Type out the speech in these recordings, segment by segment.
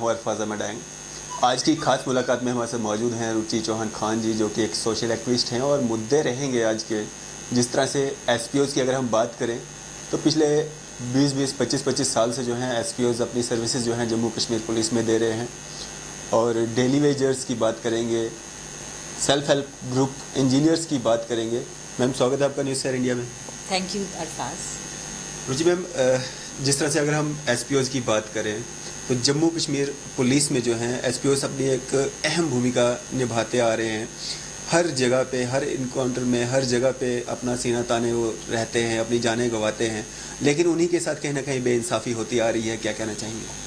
हूँ अरफाज अहमद डैंग। आज की खास मुलाकात में हमारे साथ मौजूद हैं रुचि चौहान खान जी, जो कि एक सोशल एक्टिविस्ट हैं, और मुद्दे रहेंगे आज के जिस तरह से एसपीओज़ की अगर हम बात करें तो पिछले 20-20, 25-25 साल से जो हैं एसपीओज़ अपनी सर्विसेज जो हैं जम्मू कश्मीर पुलिस में दे रहे हैं। और डेली वेजर्स की बात करेंगे, सेल्फ हेल्प ग्रुप इंजीनियर्स की बात करेंगे। मैम, स्वागत है आपका न्यूज़ शेयर इंडिया में। Thank you Arfaz. Ruchi ma'am, जिस तरह से अगर हम एसपीओज़ की बात करें तो जम्मू कश्मीर पुलिस में जो हैं एसपीओज़ अपनी एक अहम भूमिका निभाते आ रहे हैं। हर जगह पे, हर इनकाउंटर में, हर जगह पे अपना सीना ताने वो रहते हैं, अपनी जानें गंवाते हैं, लेकिन उन्हीं के साथ कहीं ना कहीं बेइंसाफ़ी होती आ रही है। क्या कहना चाहेंगे?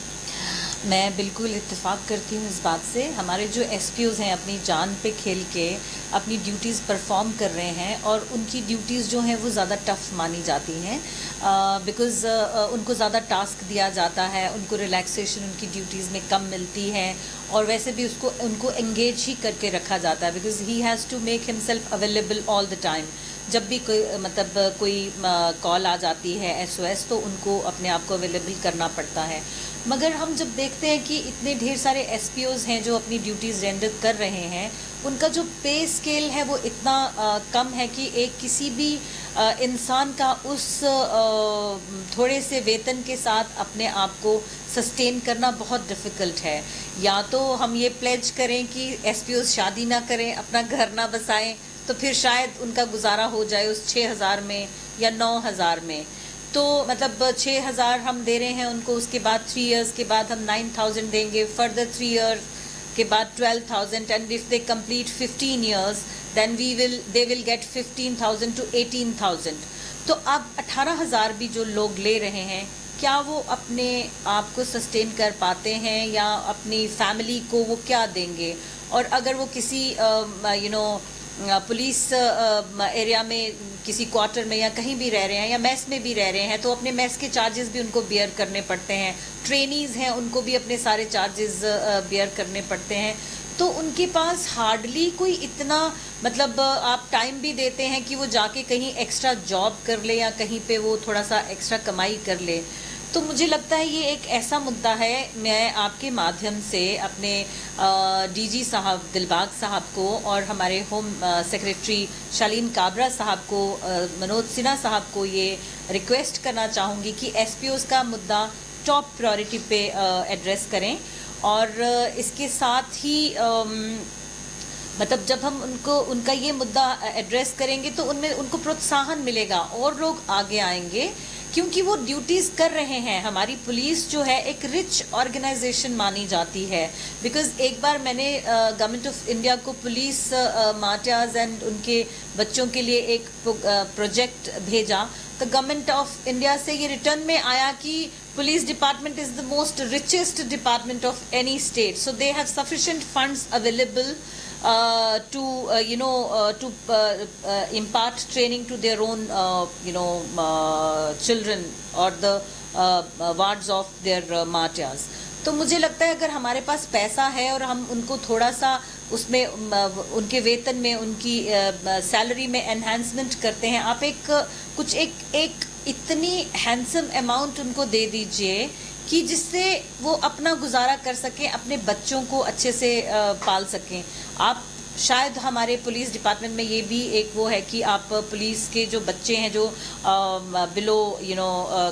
मैं बिल्कुल इत्तेफाक करती हूँ इस बात से। हमारे जो एसपीओज़ हैं अपनी जान पे खेल के अपनी ड्यूटीज़ परफॉर्म कर रहे हैं, और उनकी ड्यूटीज़ जो हैं वो ज़्यादा टफ मानी जाती हैं बिकॉज़ उनको ज़्यादा टास्क दिया जाता है, उनको रिलैक्सेशन उनकी ड्यूटीज़ में कम मिलती है, और वैसे भी उनको एंगेज ही करके रखा जाता है because he has to make himself available all the time. जब भी कोई कॉल आ जाती है एसओएस, तो उनको अपने आप को अवेलेबल करना पड़ता है। मगर हम जब देखते हैं कि इतने ढेर सारे एसपीओज़ हैं जो अपनी ड्यूटीज़ रेंडर कर रहे हैं, उनका जो पे स्केल है वो इतना कम है कि एक किसी भी इंसान का उस थोड़े से वेतन के साथ अपने आप को सस्टेन करना बहुत डिफ़िकल्ट है। या तो हम ये प्लेज करें कि एसपीओज़ शादी ना करें, अपना घर ना बसाएं, तो फिर शायद उनका गुजारा हो जाए उस 6,000 में या 9,000 में। तो मतलब 6,000 हम दे रहे हैं उनको, उसके बाद 3 इयर्स के बाद हम 9,000 देंगे, फर्दर 3 ईयर के बाद 12,000, and if they complete 15 years then they will get 15,000 to 18,000। तो अब 18,000 भी जो लोग ले रहे हैं, क्या वो अपने आप को सस्टेन कर पाते हैं या अपनी फैमिली को वो क्या देंगे? और अगर वो किसी पुलिस एरिया में किसी क्वार्टर में या कहीं भी रह रहे हैं या मेस में भी रह रहे हैं, तो अपने मेस के चार्जेस भी उनको बियर करने पड़ते हैं। ट्रेनीज़ हैं, उनको भी अपने सारे चार्जेस बियर करने पड़ते हैं। तो उनके पास हार्डली कोई इतना मतलब आप टाइम भी देते हैं कि वो जाके कहीं एक्स्ट्रा जॉब कर ले या कहीं पे वो थोड़ा सा एक्स्ट्रा कमाई कर ले। तो मुझे लगता है ये एक ऐसा मुद्दा है। मैं आपके माध्यम से अपने डीजी साहब दिलबाग साहब को और हमारे होम सेक्रेटरी शालीन काबरा साहब को, मनोज सिन्हा साहब को ये रिक्वेस्ट करना चाहूँगी कि एसपीओज़ का मुद्दा टॉप प्रायोरिटी पे एड्रेस करें। और इसके साथ ही मतलब जब हम उनका ये मुद्दा एड्रेस करेंगे तो उनमें उनको प्रोत्साहन मिलेगा और लोग आगे आएंगे, क्योंकि वो ड्यूटीज़ कर रहे हैं। हमारी पुलिस जो है एक रिच ऑर्गेनाइजेशन मानी जाती है बिकॉज़ एक बार मैंने गवर्नमेंट ऑफ इंडिया को पुलिस मार्टियर्स एंड उनके बच्चों के लिए एक प्रोजेक्ट भेजा। तो गवर्नमेंट ऑफ इंडिया से ये रिटर्न में आया कि police department is the most richest department of any state, so they have sufficient funds available to impart training to their own children or the wards of their martyrs। तो मुझे लगता है अगर हमारे पास पैसा है और हम उनको थोड़ा सा उसमें उनके वेतन में, उनकी सैलरी में एनहांसमेंट करते हैं, आप एक इतनी हैंडसम अमाउंट उनको दे दीजिए कि जिससे वो अपना गुजारा कर सकें, अपने बच्चों को अच्छे से पाल सकें। आप शायद हमारे पुलिस डिपार्टमेंट में ये भी एक वो है कि आप पुलिस के जो बच्चे हैं जो बिलो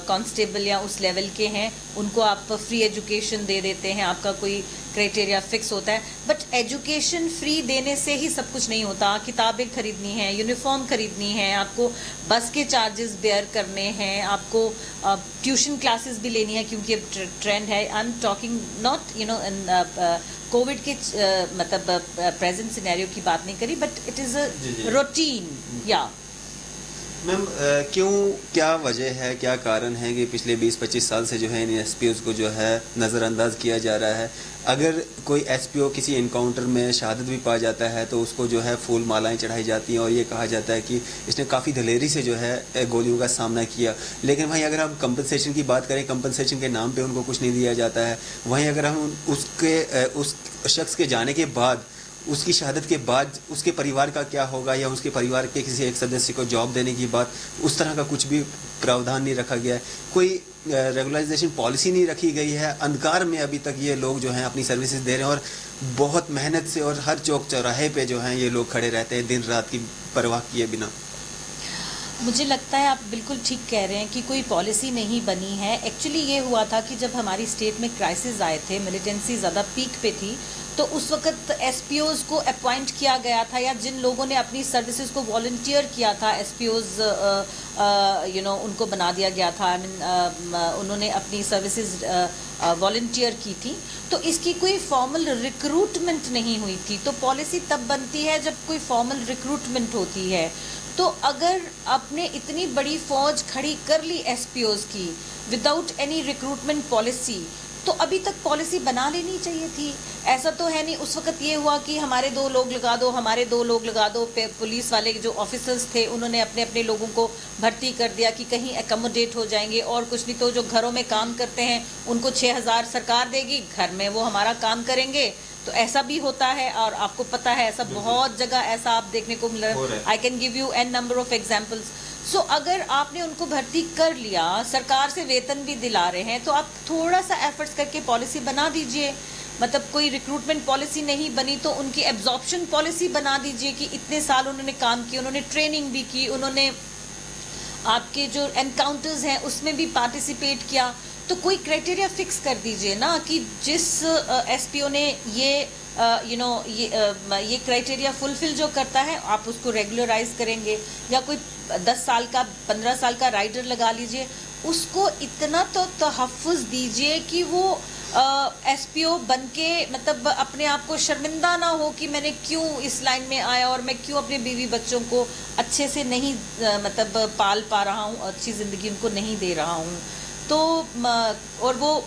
कांस्टेबल या उस लेवल के हैं, उनको आप फ्री एजुकेशन दे देते हैं। आपका कोई क्राइटेरिया फिक्स होता है, बट एजुकेशन फ्री देने से ही सब कुछ नहीं होता। किताबें खरीदनी हैं, यूनिफॉर्म खरीदनी है, आपको बस के चार्जेस बेयर करने हैं, आपको ट्यूशन क्लासेस भी लेनी है, क्योंकि अब ट्रेंड है। I am talking not in Covid के मतलब प्रेजेंट सिनेरियो की बात नहीं करी, but it is a routine. या मैम, क्या वजह है, क्या कारण है कि पिछले 20-25 साल से जो है इन एसपीओज़ को जो है नज़रअंदाज किया जा रहा है? अगर कोई एसपीओ किसी इनकाउंटर में शहादत भी पा जाता है तो उसको जो है फूल मालाएं चढ़ाई जाती हैं और ये कहा जाता है कि इसने काफ़ी दिलेरी से जो है गोलियों का सामना किया। लेकिन वहीं अगर हम कंपनसेशन की बात करें, कंपनसेशन के नाम पे उनको कुछ नहीं दिया जाता है। वहीं अगर हम उस शख्स के जाने के बाद, उसकी शहादत के बाद उसके परिवार का क्या होगा, या उसके परिवार के किसी एक सदस्य को जॉब देने की बात, उस तरह का कुछ भी प्रावधान नहीं रखा गया है। कोई रेगुलराइजेशन पॉलिसी नहीं रखी गई है, अंधकार में अभी तक ये लोग जो हैं अपनी सर्विसेज दे रहे हैं और बहुत मेहनत से, और हर चौक चौराहे पे जो हैं ये लोग खड़े रहते हैं दिन रात की परवाह किए बिना। मुझे लगता है आप बिल्कुल ठीक कह रहे हैं कि कोई पॉलिसी नहीं बनी है। एक्चुअली ये हुआ था कि जब हमारी स्टेट में क्राइसिस आए थे, मिलिटेंसी ज़्यादा पीक पे थी, तो उस वक्त एसपीओज़ को अपॉइंट किया गया था, या जिन लोगों ने अपनी सर्विसेज को वॉलंटियर किया था एसपीओज़ उनको बना दिया गया था। उन्होंने अपनी सर्विसेज वॉलंटियर की थी, तो इसकी कोई फॉर्मल रिक्रूटमेंट नहीं हुई थी। तो पॉलिसी तब बनती है जब कोई फॉर्मल रिक्रूटमेंट होती है। तो अगर आपने इतनी बड़ी फौज खड़ी कर ली एसपीओज़ की विदाउट एनी रिक्रूटमेंट पॉलिसी, तो अभी तक पॉलिसी बना लेनी चाहिए थी। ऐसा तो है नहीं उस वक्त ये हुआ कि हमारे 2 लोग लगा दो, हमारे 2 लोग लगा दो। पुलिस वाले जो ऑफिसर्स थे उन्होंने अपने अपने लोगों को भर्ती कर दिया कि कहीं एकोमोडेट हो जाएंगे, और कुछ नहीं तो जो घरों में काम करते हैं उनको 6,000 सरकार देगी, घर में वो हमारा काम करेंगे। तो ऐसा भी होता है, और आपको पता है ऐसा बहुत जगह ऐसा आप देखने को मिल रहा है। I can give you an number of examples. So अगर आपने उनको भर्ती कर लिया, सरकार से वेतन भी दिला रहे हैं, तो आप थोड़ा सा एफर्ट्स करके पॉलिसी बना दीजिए। मतलब कोई रिक्रूटमेंट पॉलिसी नहीं बनी तो उनकी एब्जॉर्प्शन पॉलिसी बना दीजिए कि इतने साल उन्होंने काम किया, उन्होंने ट्रेनिंग भी की, उन्होंने आपके जो एनकाउंटर्स हैं उसमें भी पार्टिसिपेट किया। तो कोई क्राइटेरिया फिक्स कर दीजिए ना कि जिस एसपीओ ने ये ये क्राइटेरिया फुलफिल जो करता है आप उसको रेगुलराइज करेंगे, या कोई 10 साल का 15 साल का राइडर लगा लीजिए, उसको इतना तो तहफ़्फ़ुज़ दीजिए कि वो एसपीओ बन के मतलब अपने आप को शर्मिंदा ना हो कि मैंने क्यों इस लाइन में आया और मैं क्यों अपने बीवी बच्चों को अच्छे से नहीं मतलब पाल पा रहा हूँ, अच्छी ज़िंदगी उनको नहीं दे रहा हूँ। तो और वो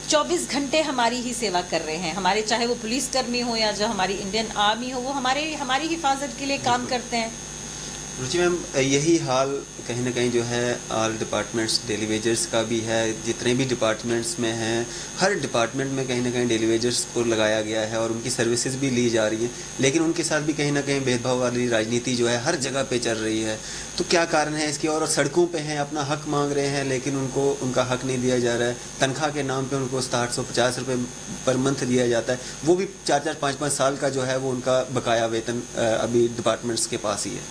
24 घंटे हमारी ही सेवा कर रहे हैं, हमारे चाहे वो पुलिसकर्मी हो या जो हमारी इंडियन आर्मी हो, वो हमारी हिफाजत के लिए काम करते हैं। रुचि मैम, यही हाल कहीं ना कहीं जो है ऑल डिपार्टमेंट्स डेली वेजर्स का भी है। जितने भी डिपार्टमेंट्स में हैं, हर डिपार्टमेंट में कहीं ना कहीं डेली वेजर्स को लगाया गया है और उनकी सर्विसेज भी ली जा रही है, लेकिन उनके साथ भी कहीं ना कहीं भेदभाव वाली राजनीति जो है हर जगह पे चल रही है। तो क्या कारण है इसकी? और सड़कों पे हैं, अपना हक मांग रहे हैं, लेकिन उनको उनका हक नहीं दिया जा रहा है। तनख्वाह के नाम पे उनको 750 रुपये पर मंथ दिया जाता है, वो भी 4-4, 5-5 साल का जो है वो उनका बकाया वेतन अभी डिपार्टमेंट्स के पास ही है।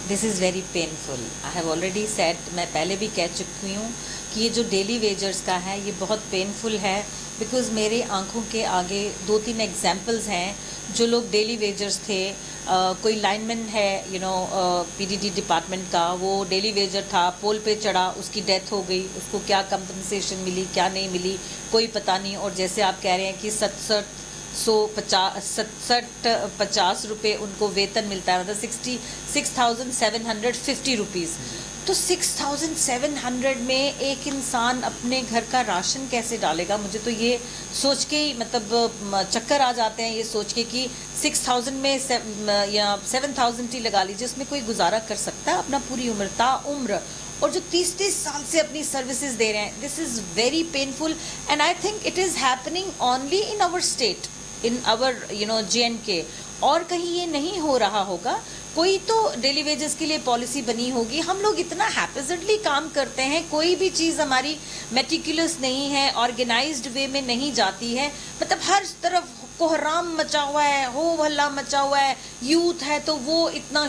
This is very painful. I have already said, मैं पहले भी कह चुकी हूँ कि ये जो डेली वेजर्स का है ये बहुत पेनफुल है, बिकॉज़ मेरे आंखों के आगे 2-3 एग्जांपल्स हैं जो लोग डेली वेजर्स थे। कोई लाइनमैन है पीडीडी डिपार्टमेंट का, वो डेली वेजर था, पोल पे चढ़ा, उसकी डेथ हो गई, उसको क्या कंपनसेशन मिली क्या नहीं मिली कोई पता नहीं। और जैसे आप कह रहे हैं कि 750 रुपये उनको वेतन मिलता है, मतलब 66,750 रुपीज़। तो 6,700 में एक इंसान अपने घर का राशन कैसे डालेगा? मुझे तो ये सोच के ही मतलब चक्कर आ जाते हैं, ये सोच के कि 6,000 में या 7,000 ही लगा लीजिए, उसमें कोई गुजारा कर सकता है अपना पूरी उम्र ताउम्र? और जो 30-30 साल से अपनी सर्विसेज दे रहे हैं, this is very painful and I think it is happening only in our state, in our JNK, और कहीं ये नहीं हो रहा होगा। कोई तो डेली वेजेस के लिए पॉलिसी बनी होगी। हम लोग इतना हैपेजडली काम करते हैं, कोई भी चीज़ हमारी मेटिकुलस नहीं है, ऑर्गेनाइज्ड वे में नहीं जाती है। मतलब हर तरफ कोहराम मचा हुआ है, हो हल्ला मचा हुआ है। यूथ है तो वो इतना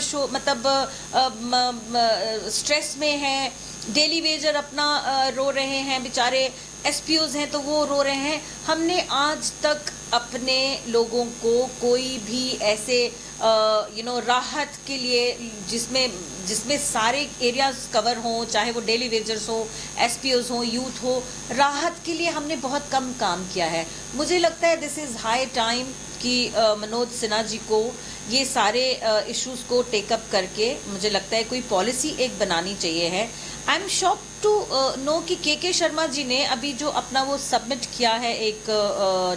स्ट्रेस में है, डेली वेजर अपना रो रहे हैं बेचारे, एसपीओज़ हैं तो वो रो रहे हैं। हमने आज तक अपने लोगों को कोई भी ऐसे राहत के लिए जिसमें सारे एरियाज कवर हों, चाहे वो डेली वेजर्स हो, एसपीओज़ हो, यूथ हो, राहत के लिए हमने बहुत कम काम किया है। मुझे लगता है दिस इज़ हाई टाइम कि मनोज सिन्हा जी को ये सारे इश्यूज़ को टेकअप करके मुझे लगता है कोई पॉलिसी एक बनानी चाहिए है। I am shock to know कि के शर्मा जी ने अभी जो अपना वो सबमिट किया है एक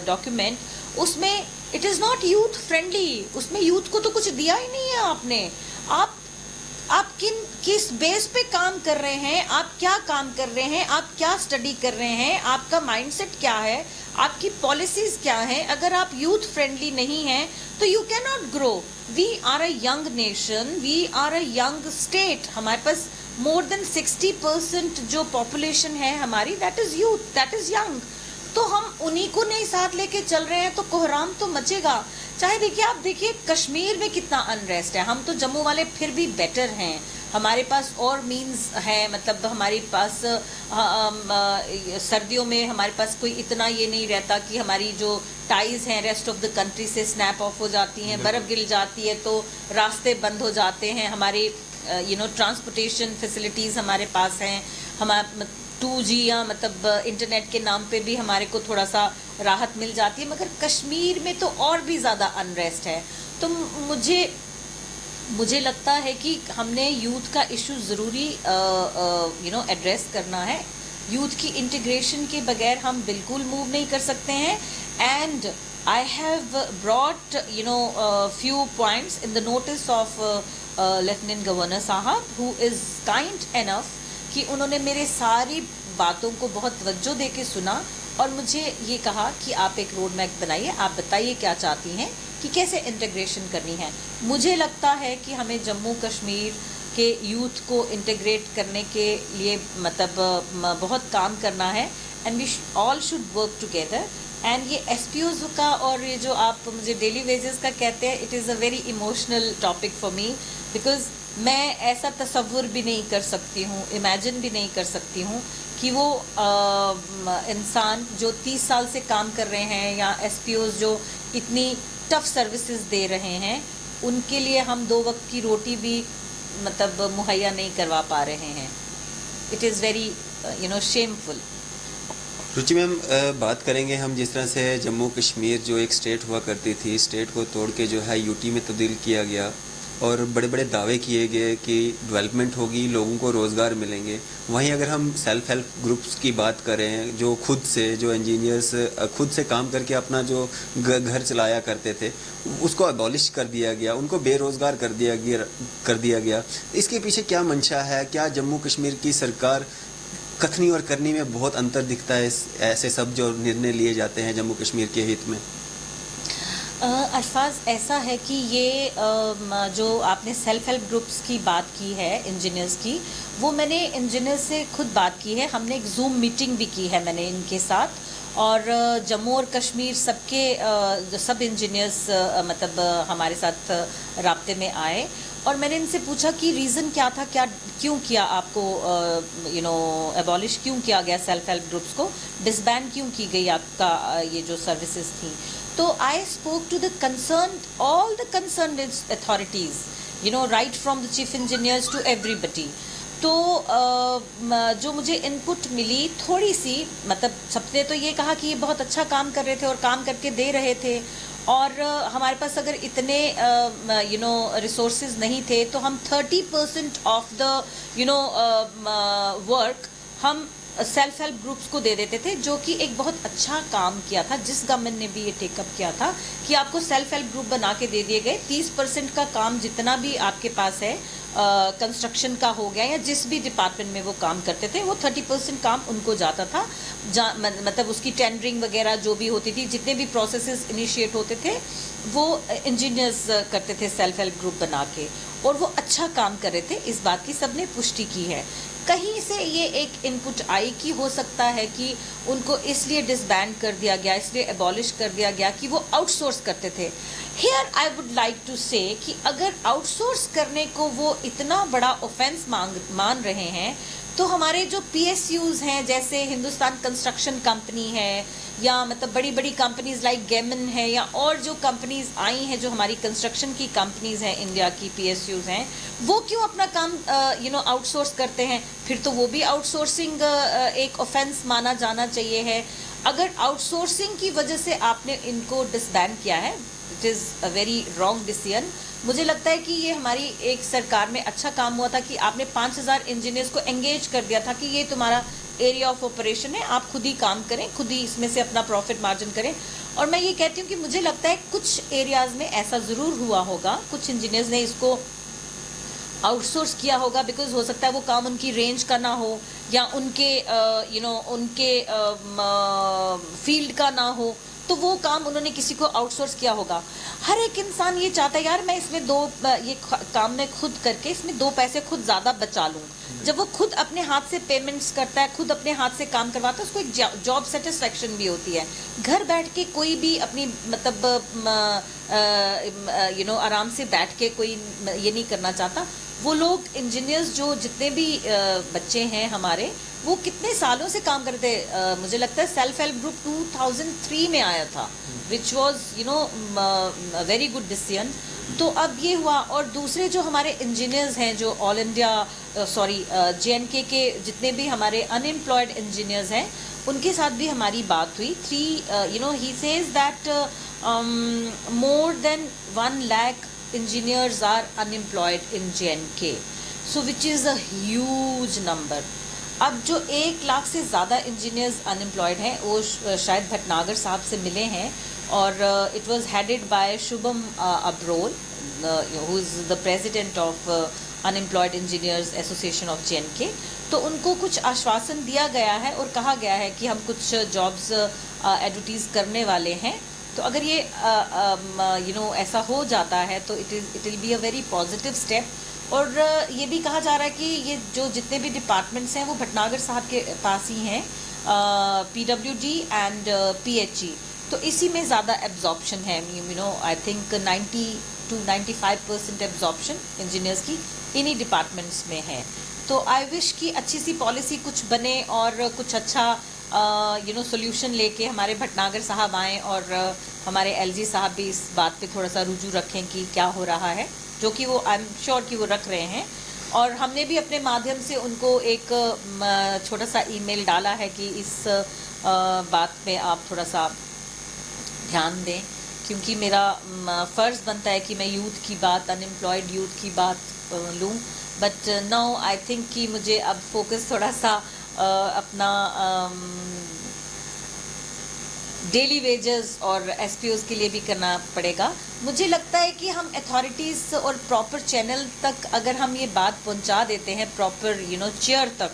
डॉक्यूमेंट, उसमें it is not youth friendly, उसमें यूथ को तो कुछ दिया ही नहीं है आपने। आप किस बेस पे काम कर रहे हैं, आप क्या काम कर रहे हैं, आप क्या स्टडी कर रहे हैं, आपका माइंडसेट क्या है, आपकी पॉलिसीज क्या हैं? अगर आप यूथ फ्रेंडली नहीं हैं तो you can not grow. We are a young nation, we are a young state, हमारे पास मोर देन 60% जो पॉपुलेशन है हमारी, that is youth, that is young. तो हम उन्हीं को नहीं साथ लेके चल रहे हैं तो कोहराम तो मचेगा। चाहे देखिए, आप देखिए कश्मीर में कितना अनरेस्ट है। हम तो जम्मू वाले फिर भी बेटर हैं, हमारे पास और मींस है, मतलब हमारे पास सर्दियों में हमारे पास कोई इतना ये नहीं रहता कि हमारी जो टाइज हैं रेस्ट ऑफ द कंट्री से स्नैप ऑफ हो जाती हैं, बर्फ़ गिर जाती है तो रास्ते बंद हो जाते हैं, हमारे ट्रांसपोर्टेशन फैसिलिटीज़ हमारे पास हैं, हमारे 2G या मतलब इंटरनेट के नाम पे भी हमारे को थोड़ा सा राहत मिल जाती है। मगर कश्मीर में तो और भी ज़्यादा अनरेस्ट है। तो मुझे लगता है कि हमने यूथ का इशू ज़रूरी एड्रेस करना है। यूथ की इंटीग्रेशन के बगैर हम बिल्कुल मूव नहीं कर सकते हैं। And I have brought few points in the notice of lieutenant governor साहब, हु इज़ काइंड एनफ कि उन्होंने मेरे सारी बातों को बहुत तवज्जो दे के सुना और मुझे ये कहा कि आप एक रोड मैप बनाइए, आप बताइए क्या चाहती हैं कि कैसे इंटीग्रेशन करनी है। मुझे लगता है कि हमें जम्मू कश्मीर के यूथ को इंटीग्रेट करने के लिए मतलब बहुत काम करना है। And we all should work together. And ये SPOs का और ये जो आप मुझे डेली वेजेस का कहते हैं, it is a very emotional topic for me, because मैं ऐसा तसव्वुर भी नहीं कर सकती हूँ, इमेजिन भी नहीं कर सकती हूँ कि वो इंसान जो 30 साल से काम कर रहे हैं या SPOs जो इतनी टफ सर्विसेज दे रहे हैं, उनके लिए हम 2 वक्त की रोटी भी मतलब मुहैया नहीं करवा पा रहे हैं। It is very shameful. Ruchi ma'am, बात करेंगे हम जिस तरह से जम्मू कश्मीर जो एक स्टेट हुआ करती थी, स्टेट को तोड़ के जो है UT में तब्दील किया गया और बड़े बड़े दावे किए गए कि डेवलपमेंट होगी, लोगों को रोज़गार मिलेंगे। वहीं अगर हम सेल्फ हेल्प ग्रुप्स की बात करें, जो खुद से जो इंजीनियर्स खुद से काम करके अपना जो घर चलाया करते थे, उसको अबॉलिश कर दिया गया, उनको बेरोज़गार कर दिया गया। इसके पीछे क्या मंशा है? क्या जम्मू कश्मीर की सरकार कथनी और करनी में बहुत अंतर दिखता है ऐसे सब जो निर्णय लिए जाते हैं जम्मू कश्मीर के हित में? अल्फाज ऐसा है कि ये जो आपने सेल्फ हेल्प ग्रुप्स की बात की है इंजीनियर्स की, वो मैंने इंजीनियर्स से खुद बात की है। हमने एक जूम मीटिंग भी की है मैंने इनके साथ, और जम्मू और कश्मीर सबके सब इंजीनियर्स मतलब हमारे साथ राब्ते में आए और मैंने इनसे पूछा कि रीज़न क्या था, क्यों किया आपको एबॉलिश क्यों किया गया, सेल्फ हेल्प ग्रुप्स को डिसबैंड क्यों की गई आपका ये जो सर्विसेज थी। तो I spoke to the all the concerned authorities, right from the chief engineers to everybody. तो जो मुझे इनपुट मिली थोड़ी सी, मतलब सबने तो ये कहा कि ये बहुत अच्छा काम कर रहे थे और काम करके दे रहे थे, और हमारे पास अगर इतने रिसोर्सेज नहीं थे तो हम 30% ऑफ द वर्क हम सेल्फ हेल्प ग्रुप्स को दे देते थे, जो कि एक बहुत अच्छा काम किया था। जिस गवर्नमेंट ने भी ये टेकअप किया था कि आपको सेल्फ हेल्प ग्रुप बना के दे दिए गए, 30% का काम जितना भी आपके पास है कंस्ट्रक्शन का हो गया या जिस भी डिपार्टमेंट में वो काम करते थे, वो 30% काम उनको जाता था। मतलब उसकी टेंडरिंग वगैरह जो भी होती थी, जितने भी प्रोसेसेस इनिशिएट होते थे, वो इंजीनियर्स करते थे सेल्फ हेल्प ग्रुप बना के, और वो अच्छा काम कर रहे थे। इस बात की सबने पुष्टि की है। कहीं से ये एक इनपुट आई कि हो सकता है कि उनको इसलिए डिसबैंड कर दिया गया, इसलिए एबॉलिश कर दिया गया कि वो आउटसोर्स करते थे। Here I would like to say कि अगर आउटसोर्स करने को वो इतना बड़ा ऑफेंस मान रहे हैं, तो हमारे जो PSUs हैं, जैसे हिंदुस्तान कंस्ट्रक्शन कंपनी है, या मतलब बड़ी बड़ी कंपनीज लाइक गेमन है, या और जो कंपनीज आई हैं जो हमारी कंस्ट्रक्शन की कंपनीज हैं, इंडिया की PSUs हैं, वो क्यों अपना काम आउटसोर्स करते हैं? फिर तो वो भी आउटसोर्सिंग एक ऑफेंस माना जाना चाहिए है। अगर आउटसोर्सिंग की वजह से आपने इनको डिसबैंड किया है, it is a very wrong decision. मुझे लगता है कि ये हमारी एक सरकार में अच्छा काम हुआ था कि आपने 5000 इंजीनियर्स को एंगेज कर दिया था कि ये तुम्हारा एरिया ऑफ ऑपरेशन है, आप खुद ही काम करें, खुद ही इसमें से अपना प्रॉफिट मार्जिन करें। और मैं ये कहती हूँ कि मुझे लगता है कुछ एरियाज़ में ऐसा ज़रूर हुआ होगा, कुछ इंजीनियर्स ने इसको आउटसोर्स किया होगा, बिकॉज हो सकता है वो काम उनकी रेंज का ना हो, या उनके उनके फील्ड का ना हो, तो वो काम उन्होंने किसी को आउटसोर्स किया होगा। हर एक इंसान ये चाहता है, यार मैं इसमें ये काम मैं खुद करके इसमें 2 पैसे खुद ज़्यादा बचा लूँ, जब वो खुद अपने हाथ से पेमेंट्स करता है, खुद अपने हाथ से काम करवाता है, उसको एक जॉब सेटिस्फेक्शन भी होती है। घर बैठ के कोई भी अपनी मतलब आराम से बैठ के कोई ये नहीं करना चाहता। वो लोग इंजीनियर्स जो जितने भी बच्चे हैं हमारे, वो कितने सालों से काम करते। मुझे लगता है सेल्फ हेल्प ग्रुप 2003 में आया था, which was very good decision. तो अब ये हुआ। और दूसरे जो हमारे इंजीनियर्स हैं, जो ऑल इंडिया JNK के जितने भी हमारे अनएम्प्लॉयड इंजीनियर्स हैं, उनके साथ भी हमारी बात हुई। He says that more than 1 lakh engineers are unemployed in JNK, so which is a huge number. अब जो 1 लाख से ज़्यादा इंजीनियर्स अनएम्प्लॉयड हैं, वो शायद भटनागर साहब से मिले हैं, और it was headed by Shubham Abrol, who is the president of unemployed engineers association of JNK। तो उनको कुछ आश्वासन दिया गया है और कहा गया है कि हम कुछ जॉब्स एडवर्टीज़ करने वाले हैं। तो अगर ये ऐसा हो जाता है तो it will be a very positive step. और ये भी कहा जा रहा है कि ये जो जितने भी डिपार्टमेंट्स हैं वो भटनागर साहब के पास ही हैं, PWD एंड PHE। तो इसी में ज़्यादा एब्जॉर्प्शन है। I think 90 to 95% absorption engineers की इन्हीं डिपार्टमेंट्स में है। तो आई विश कि अच्छी सी पॉलिसी कुछ बने और कुछ अच्छा सोल्यूशन लेके हमारे भटनागर साहब आएँ, और हमारे LG साहब भी इस बात पे थोड़ा सा रुजू रखें कि क्या हो रहा है, जो कि वो आई एम श्योर कि वो रख रहे हैं। और हमने भी अपने माध्यम से उनको एक छोटा सा ईमेल डाला है कि इस बात पे आप थोड़ा सा ध्यान दें, क्योंकि मेरा फ़र्ज़ बनता है कि मैं यूथ की बात, अनएम्प्लॉयड यूथ की बात लूँ। बट नाउ आई थिंक कि मुझे अब फोकस थोड़ा सा अपना डेली वेजेस और SPOs के लिए भी करना पड़ेगा। मुझे लगता है कि हम अथॉरिटीज़ और प्रॉपर चैनल तक अगर हम ये बात पहुंचा देते हैं, प्रॉपर चेयर तक,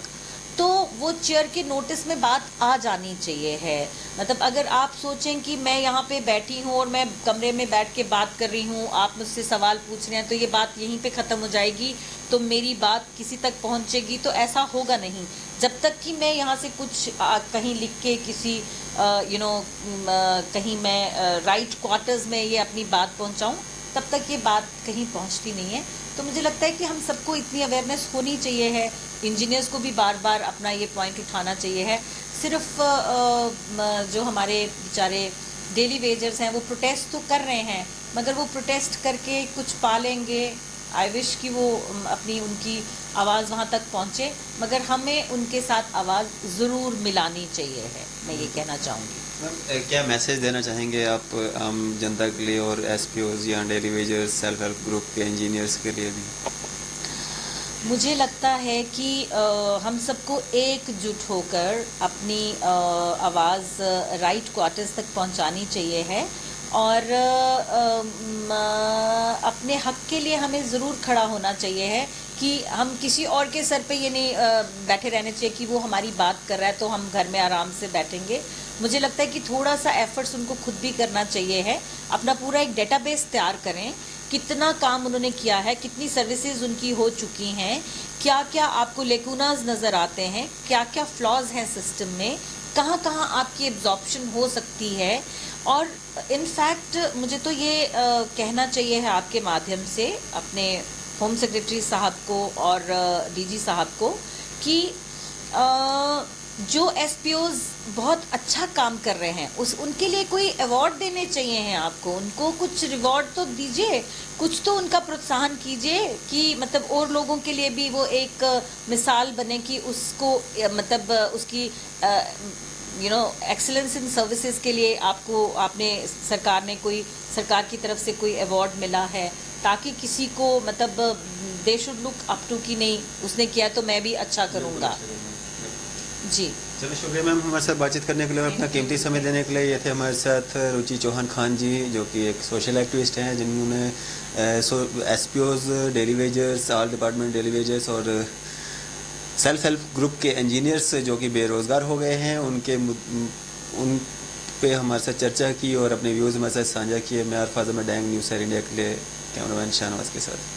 तो वो चेयर के नोटिस में बात आ जानी चाहिए है। मतलब अगर आप सोचें कि मैं यहाँ पे बैठी हूँ और मैं कमरे में बैठ के बात कर रही हूँ, आप मुझसे सवाल पूछ रहे हैं, तो ये बात यहीं पे ख़त्म हो जाएगी, तो मेरी बात किसी तक पहुँचेगी, तो ऐसा होगा नहीं। जब तक कि मैं यहाँ से कुछ कहीं लिख के किसी कहीं मैं राइट क्वार्टर्स में ये अपनी बात पहुँचाऊँ, तब तक ये बात कहीं पहुँचती नहीं है। तो मुझे लगता है कि हम सबको इतनी अवेयरनेस होनी चाहिए है, इंजीनियर्स को भी बार बार अपना ये पॉइंट उठाना चाहिए है। सिर्फ जो हमारे बेचारे डेली वेजर्स हैं वो प्रोटेस्ट तो कर रहे हैं, मगर वो प्रोटेस्ट करके कुछ पा लेंगे। आई विश कि वो अपनी उनकी आवाज़ वहाँ तक पहुँचे, मगर हमें उनके साथ आवाज़ ज़रूर मिलानी चाहिए है, मैं ये कहना चाहूँगी। मैम, क्या मैसेज देना चाहेंगे आप आम जनता के लिए और SPOs या daily wagers, self help group के इंजीनियर्स के लिए भी? मुझे लगता है कि हम सबको एकजुट होकर अपनी आवाज़ राइट क्वार्टर्स तक पहुंचानी चाहिए है, और अपने हक के लिए हमें ज़रूर खड़ा होना चाहिए है कि हम किसी और के सर पे ये नहीं बैठे रहने चाहिए कि वो हमारी बात कर रहा है तो हम घर में आराम से बैठेंगे। मुझे लगता है कि थोड़ा सा एफर्ट्स उनको खुद भी करना चाहिए है। अपना पूरा एक डेटाबेस तैयार करें, कितना काम उन्होंने किया है, कितनी सर्विसेज उनकी हो चुकी हैं, क्या क्या आपको लेकुनाज नज़र आते हैं, क्या क्या फ्लॉज हैं सिस्टम में, कहाँ कहाँ आपकी एब्जॉर्प्शन हो सकती है। और इनफैक्ट मुझे तो ये कहना चाहिए है आपके माध्यम से अपने होम सेक्रेटरी साहब को और DG साहब को कि जो SPOs बहुत अच्छा काम कर रहे हैं उनके लिए कोई अवार्ड देने चाहिए हैं आपको, उनको कुछ रिवॉर्ड तो दीजिए, कुछ तो उनका प्रोत्साहन कीजिए कि मतलब और लोगों के लिए भी वो एक मिसाल बने कि उसको मतलब उसकी एक्सीलेंस इन सर्विसेज के लिए आपने सरकार की तरफ से कोई अवार्ड मिला है, ताकि किसी को मतलब they should look up to कि नहीं उसने किया तो मैं भी अच्छा करूँगा। जी चलो, शुक्रिया मैम हमारे साथ बातचीत करने के लिए, अपना कीमती समय देने के लिए। ये थे हमारे साथ रुचि चौहान खान जी, जो कि एक सोशल एक्टिविस्ट हैं, जिन्होंने SPOs, daily wagers, all department daily wagers और सेल्फ हेल्प ग्रुप के इंजीनियर्स जो कि बेरोज़गार हो गए हैं, उन पे हमारे साथ चर्चा की और अपने व्यूज़ हमारे साथ साझा किए। मैं अरफाज अहमद डैंग, न्यूज़ इंडिया के लिए कैमरामैन शाहनवाज के साथ।